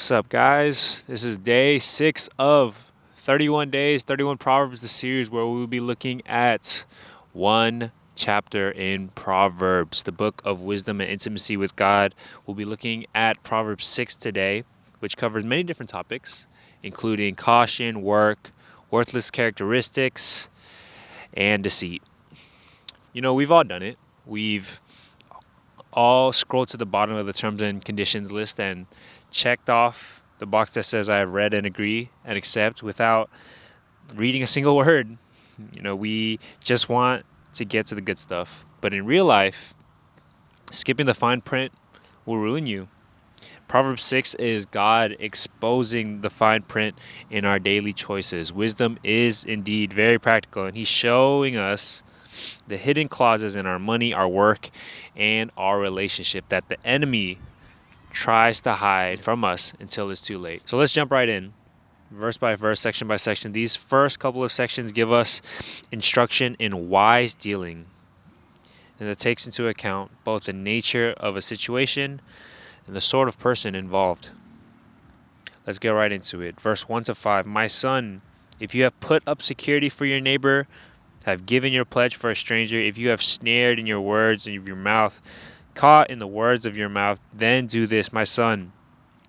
What's up, guys? This is day 6 of 31 days, 31 Proverbs, the series where we will be looking at one chapter in Proverbs, the book of wisdom and intimacy with God. We'll be looking at Proverbs 6 today, which covers many different topics, including caution, work, worthless characteristics, and deceit. You know, we've all done it. We've all scrolled to the bottom of the terms and conditions list and checked off the box that says I have read and agree and accept without reading a single word. You know, we just want to get to the good stuff. But in real life, skipping the fine print will ruin you. Proverbs 6 is God exposing the fine print in our daily choices. Wisdom is indeed very practical, and He's showing us the hidden clauses in our money, our work, and our relationship that the enemy tries to hide from us until it's too late. So let's jump right in, verse by verse, section by section. These first couple of sections give us instruction in wise dealing, and that takes into account both the nature of a situation and the sort of person involved. Let's get right into it. Verse 1 to 5. My son, if you have put up security for your neighbor, have given your pledge for a stranger, if you have snared in your words of your mouth, caught in the words of your mouth, then do this, my son,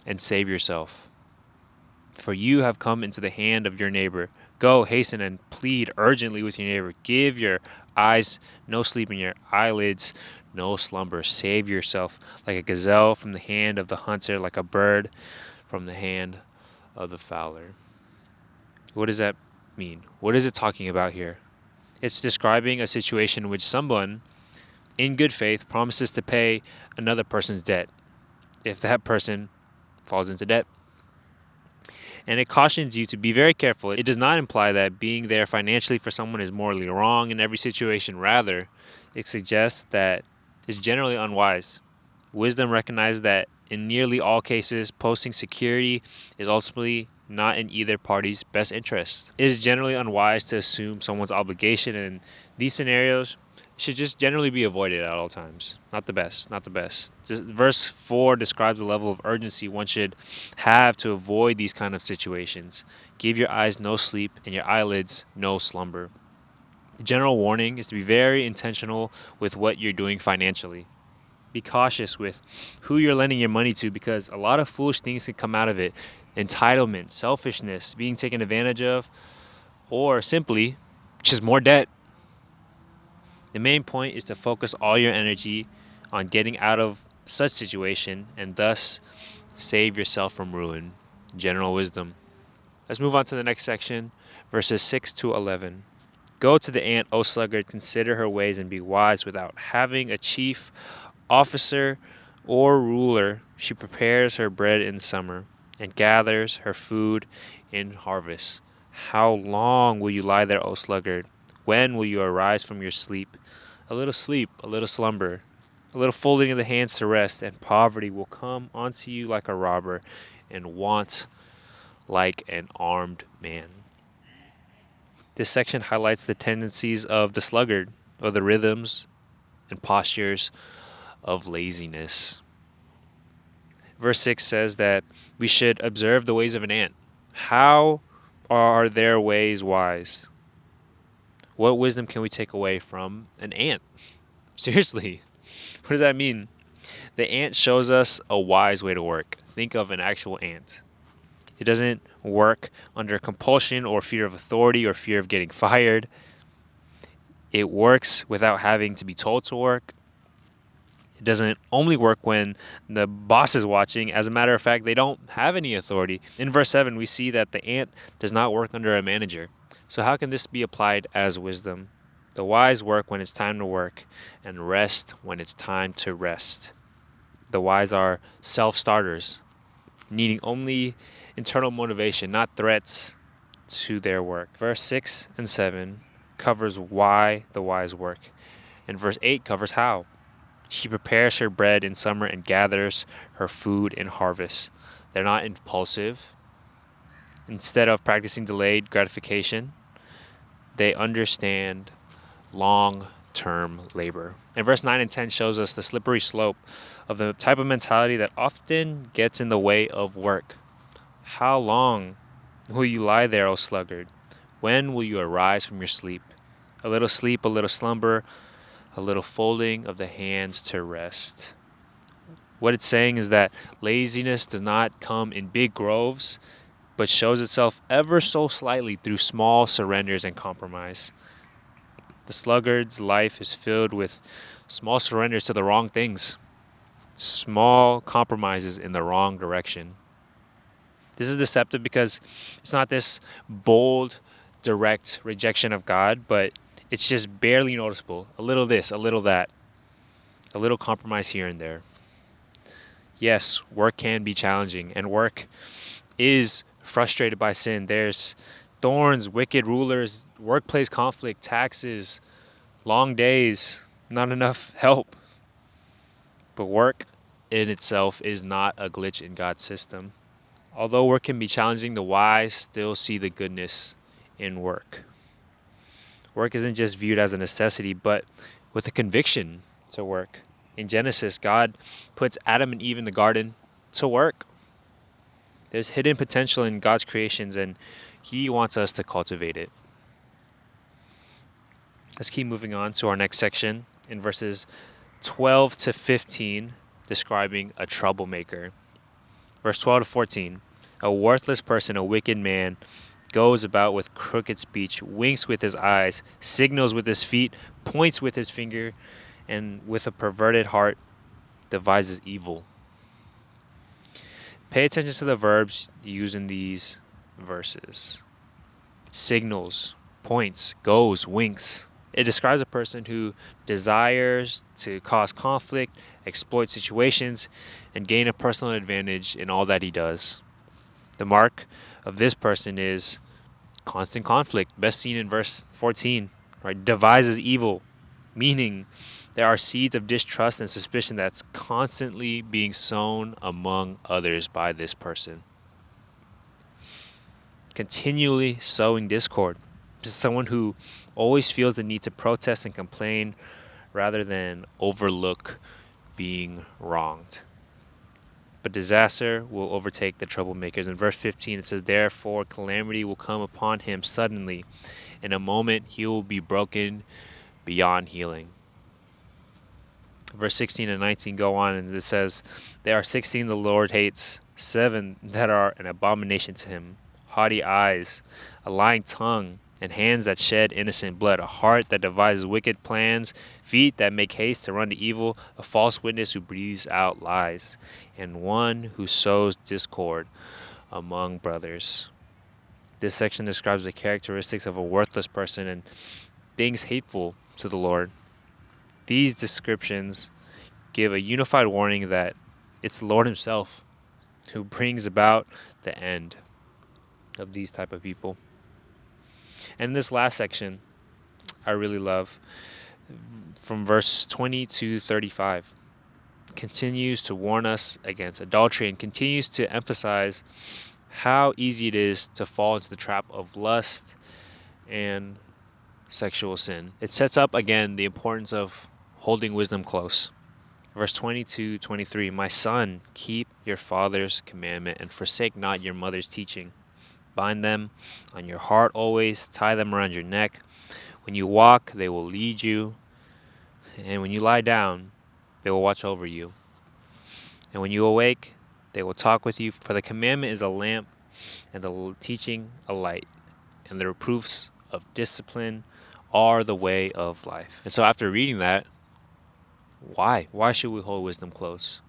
and save yourself. For you have come into the hand of your neighbor. Go, hasten, and plead urgently with your neighbor. Give your eyes no sleep and your eyelids no slumber. Save yourself like a gazelle from the hand of the hunter, like a bird from the hand of the fowler. What does that mean? What is it talking about here? It's describing a situation in which someone, in good faith, promises to pay another person's debt if that person falls into debt. And it cautions you to be very careful. It does not imply that being there financially for someone is morally wrong in every situation. Rather, it suggests that it's generally unwise. Wisdom recognizes that in nearly all cases, posting security is ultimately not in either party's best interest. It is generally unwise to assume someone's obligation in these scenarios should just generally be avoided at all times. Not the best, not the best. Verse 4 describes the level of urgency one should have to avoid these kind of situations. Give your eyes no sleep and your eyelids no slumber. The general warning is to be very intentional with what you're doing financially. Be cautious with who you're lending your money to because a lot of foolish things can come out of it. Entitlement, selfishness, being taken advantage of, or simply just more debt. The main point is to focus all your energy on getting out of such situation and thus save yourself from ruin. General wisdom. Let's move on to the next section, verses 6 to 11. Go to the ant, O sluggard, consider her ways and be wise. Without having a chief officer or ruler, she prepares her bread in summer and gathers her food in harvest. How long will you lie there, O sluggard? When will you arise from your sleep, a little slumber, a little folding of the hands to rest, and poverty will come onto you like a robber, and want like an armed man. This section highlights the tendencies of the sluggard, or the rhythms and postures of laziness. Verse 6 says that we should observe the ways of an ant. How are their ways wise? What wisdom can we take away from an ant? Seriously, what does that mean? The ant shows us a wise way to work. Think of an actual ant. It doesn't work under compulsion or fear of authority or fear of getting fired. It works without having to be told to work. It doesn't only work when the boss is watching. As a matter of fact, they don't have any authority. In verse 7, we see that the ant does not work under a manager. So how can this be applied as wisdom? The wise work when it's time to work and rest when it's time to rest. The wise are self-starters, needing only internal motivation, not threats to their work. Verse 6 and 7 covers why the wise work, and verse 8 covers how. She prepares her bread in summer and gathers her food in harvest. They're not impulsive. Instead of practicing delayed gratification, they understand long term labor. And verse 9 and 10 shows us the slippery slope of the type of mentality that often gets in the way of work. How long will you lie there, O sluggard? When will you arise from your sleep? A little sleep, a little slumber, a little folding of the hands to rest. What it's saying is that laziness does not come in big groves, but shows itself ever so slightly through small surrenders and compromise. The sluggard's life is filled with small surrenders to the wrong things, small compromises in the wrong direction. This is deceptive because it's not this bold, direct rejection of God, but it's just barely noticeable. A little this, a little that, a little compromise here and there. Yes, work can be challenging, and work is frustrated by sin. There's thorns, wicked rulers, workplace conflict, taxes, long days, not enough help. But work in itself is not a glitch in God's system. Although work can be challenging, the wise still see the goodness in work. Work isn't just viewed as a necessity, but with a conviction to work. In Genesis, God puts Adam and Eve in the garden to work. There's hidden potential in God's creations, and He wants us to cultivate it. Let's keep moving on to our next section in verses 12 to 15, describing a troublemaker. Verse 12 to 14, a worthless person, a wicked man, goes about with crooked speech, winks with his eyes, signals with his feet, points with his finger, and with a perverted heart devises evil. Pay attention to the verbs used in these verses. Signals, points, goes, winks. It describes a person who desires to cause conflict, exploit situations, and gain a personal advantage in all that he does. The mark of this person is constant conflict, best seen in verse 14, right? Devises evil, meaning there are seeds of distrust and suspicion that's constantly being sown among others by this person. Continually sowing discord. This is someone who always feels the need to protest and complain rather than overlook being wronged. But disaster will overtake the troublemakers. In verse 15, it says, therefore calamity will come upon him suddenly. In a moment he will be broken beyond healing. Verse 16 and 19 go on, and it says, there are 16 the Lord hates, 7 that are an abomination to him. Haughty eyes, a lying tongue, and hands that shed innocent blood, a heart that devises wicked plans, feet that make haste to run to evil, a false witness who breathes out lies, and one who sows discord among brothers. This section describes the characteristics of a worthless person and things hateful to the Lord. These descriptions give a unified warning that it's the Lord Himself who brings about the end of these type of people. And this last section I really love, from verse 20 to 35, continues to warn us against adultery and continues to emphasize how easy it is to fall into the trap of lust and sexual sin. It sets up again the importance of holding wisdom close. Verse 22-23, my son, keep your father's commandment and forsake not your mother's teaching. Bind them on your heart always, tie them around your neck. When you walk, they will lead you, and when you lie down, they will watch over you. And when you awake, they will talk with you, for the commandment is a lamp, and the teaching a light, and the reproofs of discipline are the way of life. And so after reading that, why? Why should we hold wisdom close?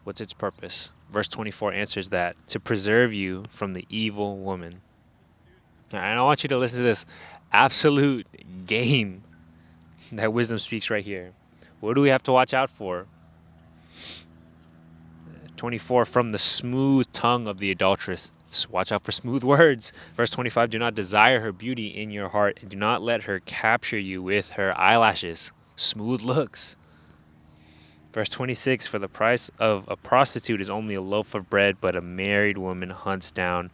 What's its purpose? Verse 24 answers that, to preserve you from the evil woman. And I want you to listen to this absolute game that wisdom speaks right here. What do we have to watch out for? 24, from the smooth tongue of the adulteress. Watch out for smooth words. Verse 25, do not desire her beauty in your heart, and do not let her capture you with her eyelashes. Smooth looks. Verse 26, for the price of a prostitute is only a loaf of bread, but a married woman hunts down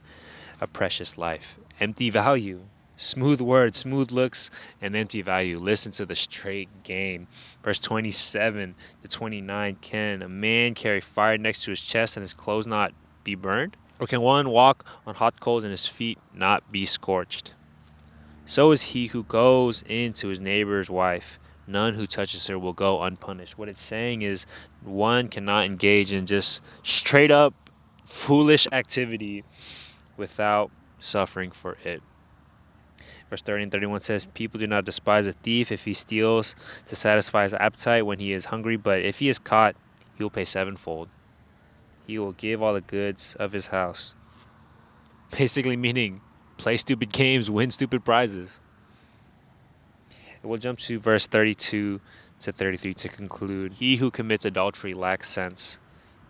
a precious life. Empty value, Smooth words, smooth looks, and empty value. Listen to the straight game. Verse 27 to 29. Can a man carry fire next to his chest and his clothes not be burned? Or can one walk on hot coals and his feet not be scorched? So is he who goes into his neighbor's wife. None who touches her will go unpunished. What it's saying is one cannot engage in just straight up foolish activity without suffering for it. Verse 30 and 31 says, people do not despise a thief if he steals to satisfy his appetite when he is hungry, but if he is caught, he will pay sevenfold. He will give all the goods of his house. Basically meaning, play stupid games, win stupid prizes. And we'll jump to verse 32 to 33 to conclude. He who commits adultery lacks sense.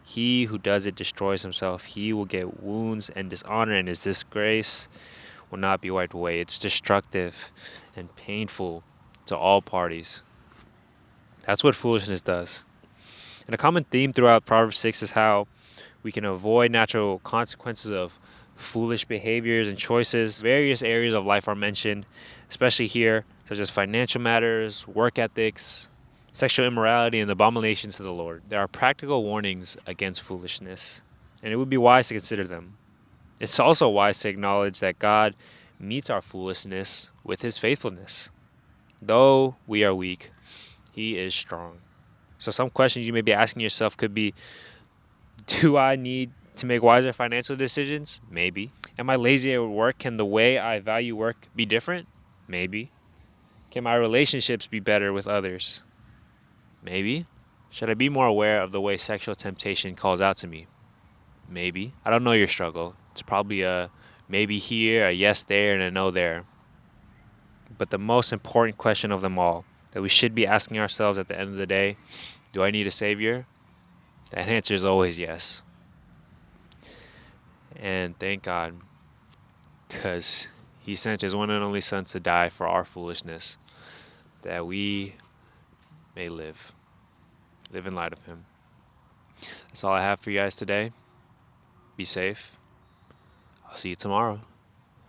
He who does it destroys himself. He will get wounds and dishonor, and his disgrace will not be wiped away. It's destructive and painful to all parties. That's what foolishness does. And a common theme throughout Proverbs 6 is how we can avoid natural consequences of foolish behaviors and choices. Various areas of life are mentioned, especially here, such as financial matters, work ethics, sexual immorality, and abominations to the Lord. There are practical warnings against foolishness, and it would be wise to consider them. It's also wise to acknowledge that God meets our foolishness with his faithfulness. Though we are weak, he is strong. So some questions you may be asking yourself could be, do I need to make wiser financial decisions? Maybe. Am I lazy at work? Can the way I value work be different? Maybe. Can my relationships be better with others? Maybe. Should I be more aware of the way sexual temptation calls out to me? Maybe. I don't know your struggle. It's probably a maybe here, a yes there, and a no there. But the most important question of them all that we should be asking ourselves at the end of the day, do I need a savior? That answer is always yes. And thank God, because he sent his one and only son to die for our foolishness, that we may live in light of him. That's all I have for you guys today. Be safe. I'll see you tomorrow.